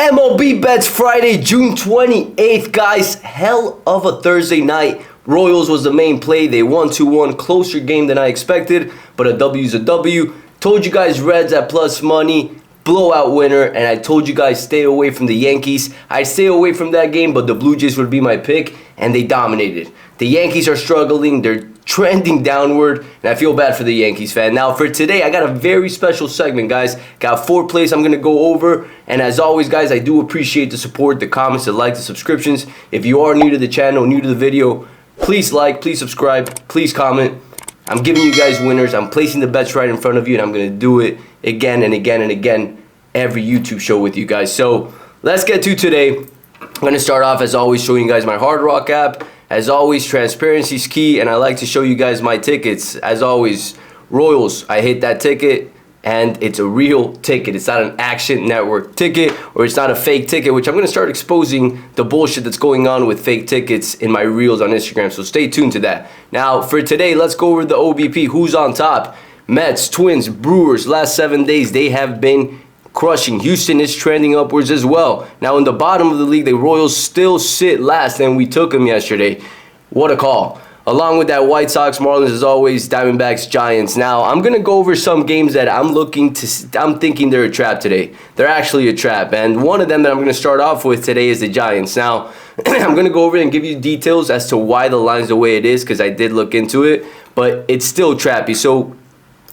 MLB bets Friday, June 28th, guys. Hell of a Thursday night. Royals was the main play. They won 2-1. Closer game than I expected, but a W's a W. Told you guys Reds at plus money. Blowout winner, and I told you guys stay away from the Yankees. I stay away from that game, but the Blue Jays would be my pick, and they dominated. The Yankees are struggling. They're trending downward, and I feel bad for the Yankees fan. Now, for today, I got a very special segment, guys. Got 4 plays I'm going to go over, and as always, guys, I do appreciate the support, the comments, the likes, the subscriptions. If you are new to the channel, new to the video, please like, please subscribe, please comment. I'm giving you guys winners. I'm placing the bets right in front of you, and I'm going to do it again and again and again every YouTube show with you guys. So let's get to today. I'm going to start off, as always, showing you guys my Hard Rock app. As always, transparency is key, and I like to show you guys my tickets. As always, Royals, I hit that ticket, and it's a real ticket. It's not an Action Network ticket, or it's not a fake ticket, which I'm going to start exposing the bullshit that's going on with fake tickets in my reels on Instagram, so stay tuned to that. Now, for today, let's go over the OBP. Who's on top? Mets, Twins, Brewers, last 7 days, they have been crushing. Houston is trending upwards as well. Now, in the bottom of the league, the Royals still sit last, and we took them yesterday. What a call. Along with that, White Sox, Marlins, as always, Diamondbacks, Giants. Now, I'm going to go over some games that I'm thinking they're a trap today. They're actually a trap, and one of them that I'm going to start off with today is the Giants. Now, I'm going to go over and give you details as to why the line's the way it is, because I did look into it, but it's still trappy. So,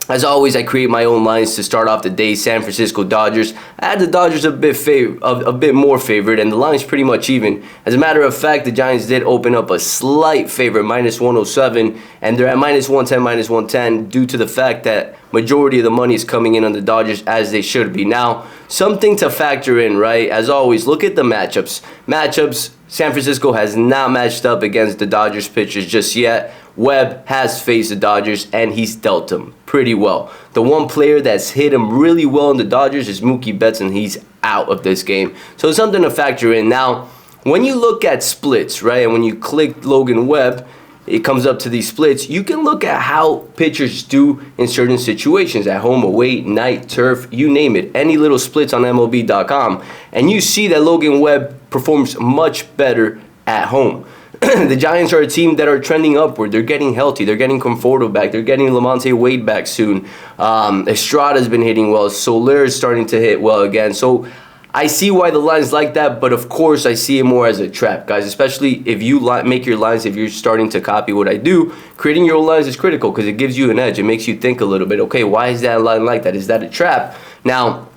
as always, I create my own lines to start off the day. San Francisco Dodgers. I had the Dodgers a bit more favored, and the line's pretty much even. As a matter of fact, the Giants did open up a slight favorite, minus 107, and they're at minus 110, minus 110, due to the fact that majority of the money is coming in on the Dodgers, as they should be. Now, something to factor in, right? As always, look at the matchups. San Francisco has not matched up against the Dodgers pitchers just yet. Webb has faced the Dodgers, and he's dealt them pretty well. The one player that's hit him really well in the Dodgers is Mookie Betts, and he's out of this game. So it's something to factor in. Now, when you look at splits, right, and when you click Logan Webb, it comes up to these splits. You can look at how pitchers do in certain situations, at home, away, night, turf, you name it. Any little splits on MLB.com. And you see that Logan Webb performs much better at home. The Giants are a team that are trending upward. They're getting healthy. They're getting Conforto back. They're getting Lamonte Wade back soon. Estrada's been hitting well. Soler is starting to hit well again. So I see why the line's like that, but of course I see it more as a trap, guys, especially if you make your lines, if you're starting to copy what I do. Creating your own lines is critical because it gives you an edge. It makes you think a little bit, okay, why is that line like that? Is that a trap? Now,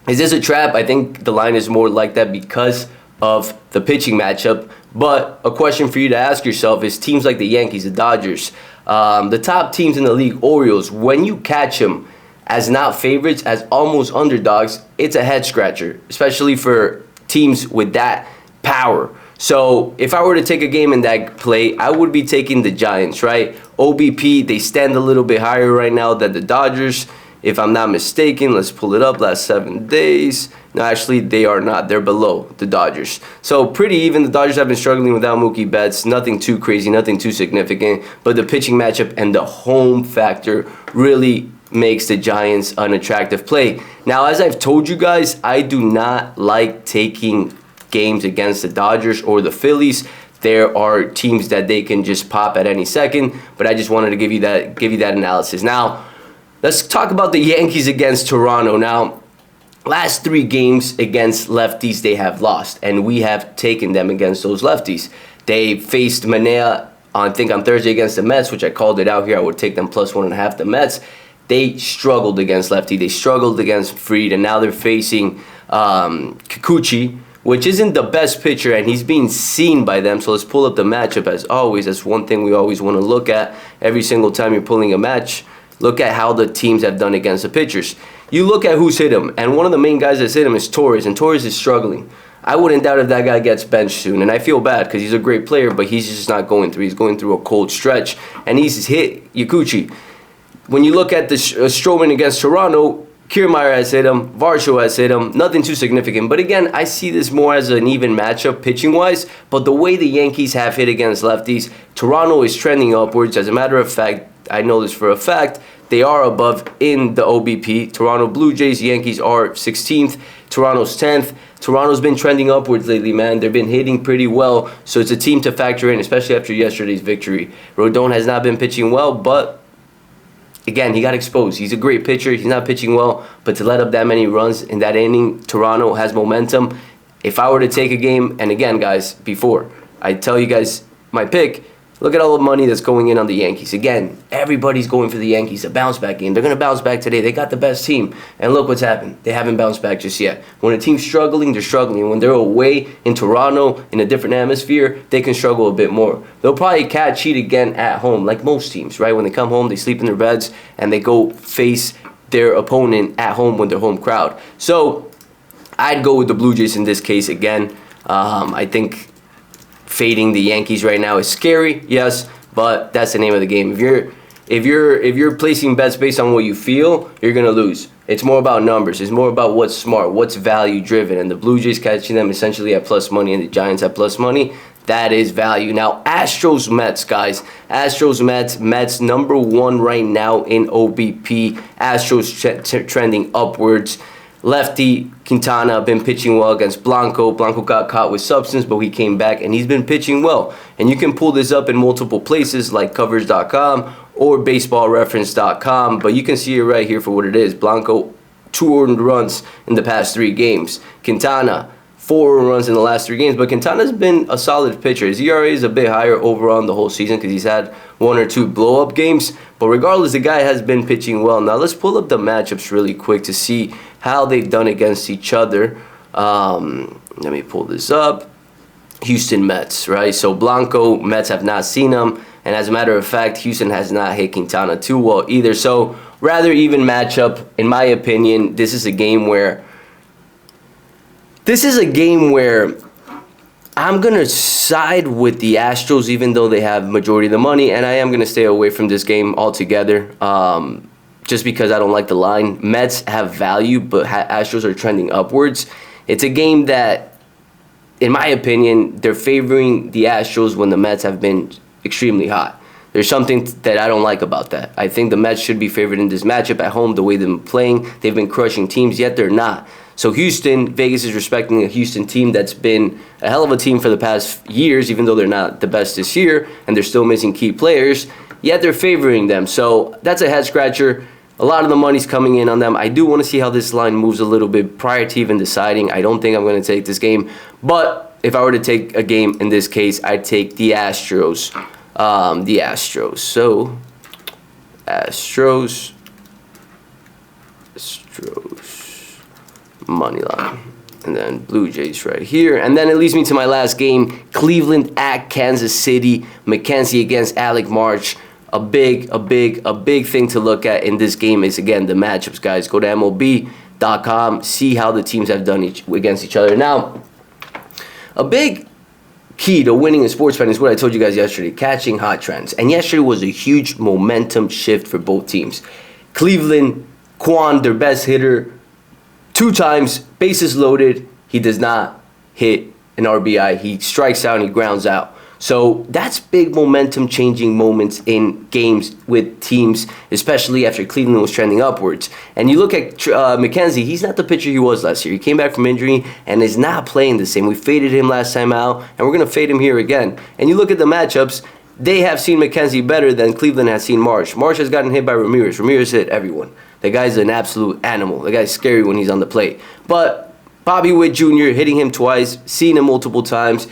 is this a trap? I think the line is more like that because of the pitching matchup. But a question for you to ask yourself is teams like the Yankees, the Dodgers, the top teams in the league, Orioles, when you catch them as not favorites, as almost underdogs, it's a head scratcher, especially for teams with that power. So if I were to take a game in that play, I would be taking the Giants, right? OBP, they stand a little bit higher right now than the Dodgers. If I'm not mistaken, let's pull it up, last 7 days. No, actually, they are not. They're below the Dodgers. So pretty even. The Dodgers have been struggling without Mookie Betts. Nothing too crazy, nothing too significant. But the pitching matchup and the home factor really makes the Giants an attractive play. Now, as I've told you guys, I do not like taking games against the Dodgers or the Phillies. There are teams that they can just pop at any second. But I just wanted to give you that analysis. Now, let's talk about the Yankees against Toronto. Now, last 3 games against lefties they have lost, and we have taken them against those lefties. They faced Manea, I think, on Thursday against the Mets, which I called it out here. I would take them plus 1.5, the Mets. They struggled against lefty. They struggled against Fried, and now they're facing Kikuchi, which isn't the best pitcher, and he's being seen by them. So let's pull up the matchup as always. That's one thing we always want to look at every single time you're pulling a match. Look at how the teams have done against the pitchers. You look at who's hit him, and one of the main guys that's hit him is Torres, and Torres is struggling. I wouldn't doubt if that guy gets benched soon, and I feel bad because he's a great player, but he's just not going through. He's going through a cold stretch, and he's hit Kikuchi. When you look at the Stroman against Toronto, Kiermaier has hit him, Varsho has hit him, nothing too significant. But again, I see this more as an even matchup pitching-wise, but the way the Yankees have hit against lefties, Toronto is trending upwards. As a matter of fact, I know this for a fact, they are above in the OBP. Toronto Blue Jays, Yankees are 16th. Toronto's 10th. Toronto's been trending upwards lately, man. They've been hitting pretty well. So it's a team to factor in, especially after yesterday's victory. Rodon has not been pitching well, but again, he got exposed. He's a great pitcher. He's not pitching well, but to let up that many runs in that inning, Toronto has momentum. If I were to take a game, and again, guys, before I tell you guys my pick, look at all the money that's going in on the Yankees. Again, everybody's going for the Yankees, a bounce-back game. They're going to bounce back today. They got the best team. And look what's happened. They haven't bounced back just yet. When a team's struggling, they're struggling. When they're away in Toronto, in a different atmosphere, they can struggle a bit more. They'll probably catch heat again at home, like most teams, right? When they come home, they sleep in their beds, and they go face their opponent at home with their home crowd. So I'd go with the Blue Jays in this case again. I think fading the Yankees right now is scary, yes, but that's the name of the game. If you're placing bets based on what you feel, you're gonna lose. It's more about numbers. It's more about what's smart, what's value driven, and the Blue Jays catching them essentially at plus money, and the Giants at plus money. That is value. Now, Astros Mets, guys. Astros Mets. Mets number 1 right now in OBP. Astros trending upwards. Lefty Quintana been pitching well against Blanco. Blanco got caught with substance, but he came back, and he's been pitching well. And you can pull this up in multiple places like covers.com or baseballreference.com, but you can see it right here for what it is. Blanco, 2 earned runs in the past 3 games. Quintana, 4 earned runs in the last 3 games, but Quintana's been a solid pitcher. His ERA is a bit higher overall in the whole season because he's had 1 or 2 blow-up games. But regardless, the guy has been pitching well. Now, let's pull up the matchups really quick to see how they've done against each other. Let me pull this up. Houston Mets, right? So Blanco, Mets have not seen him. And as a matter of fact, Houston has not hit Quintana too well either. So rather even matchup, in my opinion. This is a game where I'm going to side with the Astros, even though they have majority of the money. And I am going to stay away from this game altogether. Just because I don't like the line. Mets have value, but Astros are trending upwards. It's a game that, in my opinion, they're favoring the Astros when the Mets have been extremely hot. There's something that I don't like about that. I think the Mets should be favored in this matchup at home, the way they've been playing. They've been crushing teams, yet they're not. So Houston, Vegas is respecting a Houston team that's been a hell of a team for the past years, even though they're not the best this year, and they're still missing key players, yet they're favoring them. So that's a head-scratcher. A lot of the money's coming in on them. I do want to see how this line moves a little bit prior to even deciding. I don't think I'm going to take this game. But if I were to take a game in this case, I'd take the Astros. So, Astros. Money line. And then Blue Jays right here. And then it leads me to my last game. Cleveland at Kansas City. McKenzie against Alec March. A big thing to look at in this game is, again, the matchups, guys. Go to MLB.com, see how the teams have done against each other. Now, a big key to winning in sports betting is what I told you guys yesterday, catching hot trends. And yesterday was a huge momentum shift for both teams. Cleveland, Quan, their best hitter, 2 times, bases loaded. He does not hit an RBI. He strikes out and he grounds out. So that's big momentum changing moments in games with teams, especially after Cleveland was trending upwards. And you look at McKenzie, he's not the pitcher he was last year. He came back from injury and is not playing the same. We faded him last time out, and we're going to fade him here again. And you look at the matchups, they have seen McKenzie better than Cleveland has seen Marsh. Marsh has gotten hit by Ramirez. Ramirez hit everyone. The guy's an absolute animal. The guy's scary when he's on the plate. But Bobby Witt Jr. hitting him twice, seen him multiple times.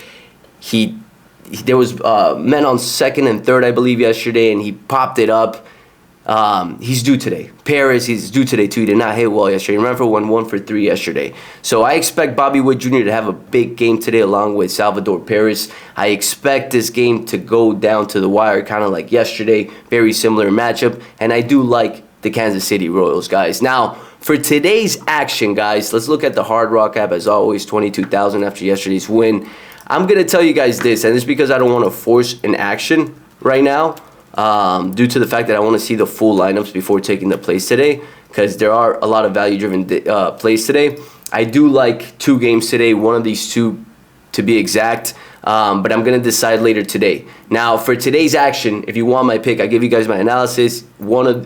There was men on second and third, I believe, yesterday, and he popped it up. He's due today. Paris, he's due today, too. He did not hit well yesterday. Remember, went 1 for 3 yesterday. So I expect Bobby Witt Jr. to have a big game today along with Salvador Paris. I expect this game to go down to the wire, kind of like yesterday. Very similar matchup. And I do like the Kansas City Royals, guys. Now, for today's action, guys, let's look at the Hard Rock app, as always, 22,000 after yesterday's win. I'm going to tell you guys this, and it's because I don't want to force an action right now due to the fact that I want to see the full lineups before taking the plays today, because there are a lot of value-driven plays today. I do like 2 games today, one of these 2 to be exact. but I'm going to decide later today. Now, for today's action, if you want my pick, I give you guys my analysis.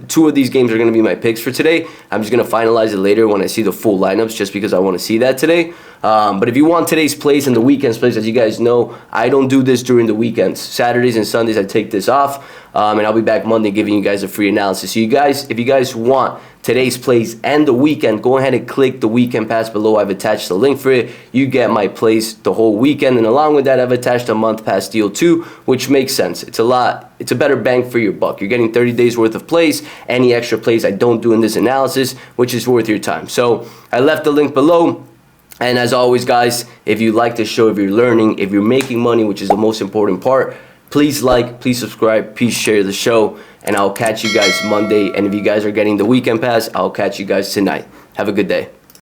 Two of these games are going to be my picks for today. I'm just going to finalize it later when I see the full lineups, just because I want to see that today. But if you want today's plays and the weekend's plays, as you guys know, I don't do this during the weekends. Saturdays and Sundays, I take this off, and I'll be back Monday giving you guys a free analysis. So if you guys want today's plays and the weekend, go ahead and click the weekend pass below. I've attached the link for it. You get my plays the whole weekend, and along with that, I've attached a month pass deal too, which makes sense. It's a better bang for your buck. You're getting 30 days worth of plays. Any extra plays I don't do in this analysis, which is worth your time. So I left the link below. And as always, guys, if you like the show, if you're learning, if you're making money, which is the most important part, please like, please subscribe, please share the show, and I'll catch you guys Monday. And if you guys are getting the weekend pass, I'll catch you guys tonight. Have a good day.